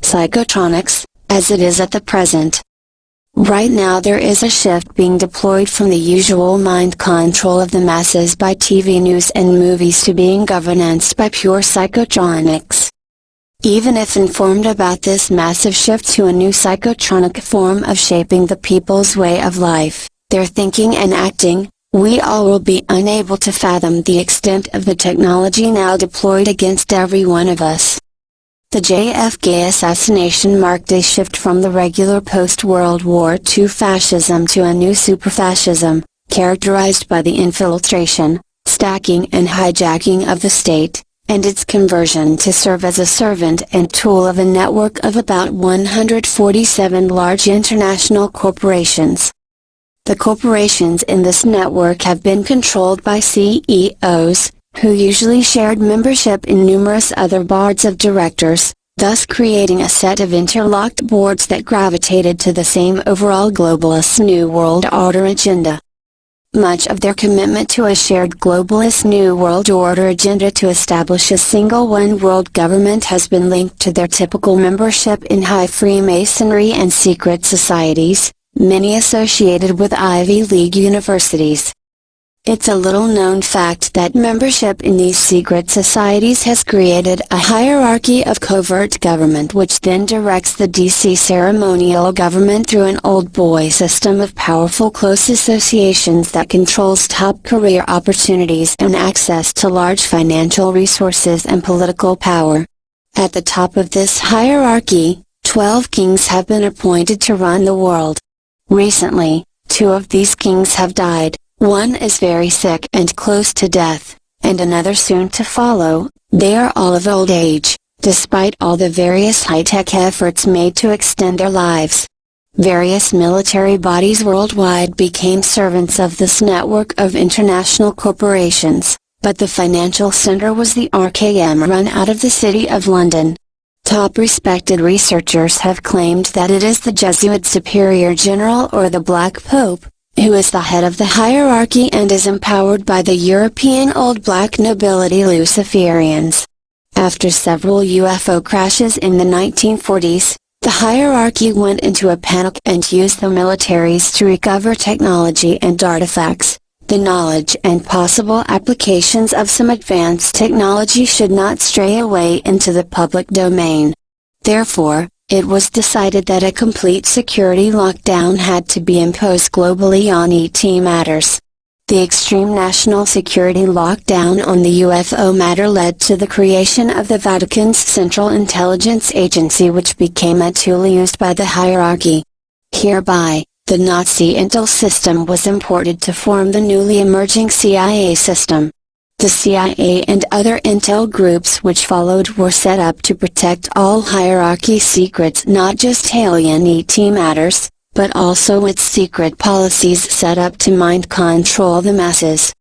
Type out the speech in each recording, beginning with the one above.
Psychotronics, as it is at the present. Right now there is a shift being deployed from the usual mind control of the masses by TV news and movies to being governanced by pure psychotronics. Even if informed about this massive shift to a new psychotronic form of shaping the people's way of life, their thinking and acting, we all will be unable to fathom the extent of the technology now deployed against every one of us. The JFK assassination marked a shift from the regular post-World War II fascism to a new super-fascism, characterized by the infiltration, stacking and hijacking of the state, and its conversion to serve as a servant and tool of a network of about 147 large international corporations. The corporations in this network have been controlled by CEOs, who usually shared membership in numerous other boards of directors, thus creating a set of interlocked boards that gravitated to the same overall globalist New World Order agenda. Much of their commitment to a shared globalist New World Order agenda to establish a single one-world government has been linked to their typical membership in high Freemasonry and secret societies, many associated with Ivy League universities. It's a little-known fact that membership in these secret societies has created a hierarchy of covert government which then directs the DC ceremonial government through an old boy system of powerful close associations that controls top career opportunities and access to large financial resources and political power. At the top of this hierarchy, 12 kings have been appointed to run the world. Recently, 2 of these kings have died. One is very sick and close to death, and another soon to follow. They are all of old age, despite all the various high-tech efforts made to extend their lives. Various military bodies worldwide became servants of this network of international corporations, but the financial center was the RKM run out of the city of London. Top respected researchers have claimed that it is the Jesuit Superior General or the Black Pope, who is the head of the hierarchy and is empowered by the European Old Black nobility Luciferians. After several UFO crashes in the 1940s, the hierarchy went into a panic and used the militaries to recover technology and artifacts. The knowledge and possible applications of some advanced technology should not stray away into the public domain. Therefore, it was decided that a complete security lockdown had to be imposed globally on ET matters. The extreme national security lockdown on the UFO matter led to the creation of the Vatican's Central Intelligence Agency, which became a tool used by the hierarchy. Hereby, the Nazi intel system was imported to form the newly emerging CIA system. The CIA and other intel groups which followed were set up to protect all hierarchy secrets, not just alien ET matters, but also its secret policies set up to mind control the masses.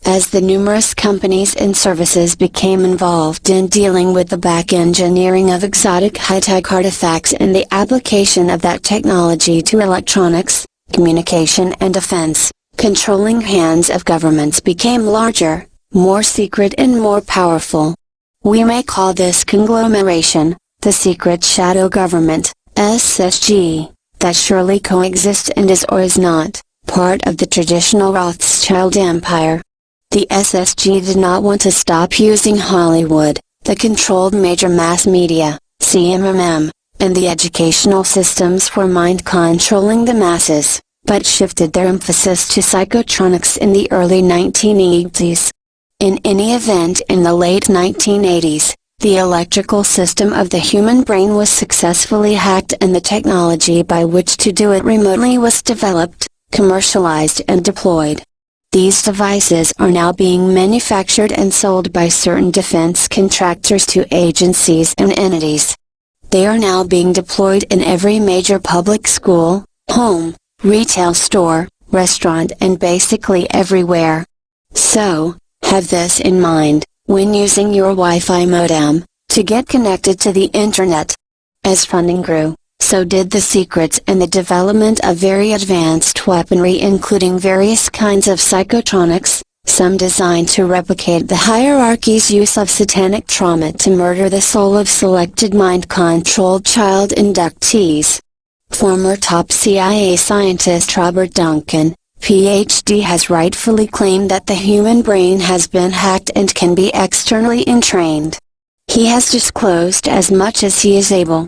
As the numerous companies and services became involved in dealing with the back engineering of exotic high-tech artifacts and the application of that technology to electronics, communication and defense, controlling hands of governments became larger, more secret and more powerful. We may call this conglomeration, the secret shadow government, SSG, that surely coexists and is or is not, part of the traditional Rothschild empire. The SSG did not want to stop using Hollywood, the controlled major mass media, CMMM, and the educational systems for mind-controlling the masses, but shifted their emphasis to psychotronics in the early 1980s. In any event, in the late 1980s, the electrical system of the human brain was successfully hacked and the technology by which to do it remotely was developed, commercialized and deployed. These devices are now being manufactured and sold by certain defense contractors to agencies and entities. They are now being deployed in every major public school, home, retail store, restaurant and basically everywhere. So, have this in mind, when using your Wi-Fi modem, to get connected to the internet. As funding grew, so did the secrets and the development of very advanced weaponry including various kinds of psychotronics, some designed to replicate the hierarchy's use of satanic trauma to murder the soul of selected mind-controlled child inductees. Former top CIA scientist Robert Duncan, Ph.D. has rightfully claimed that the human brain has been hacked and can be externally entrained. He has disclosed as much as he is able.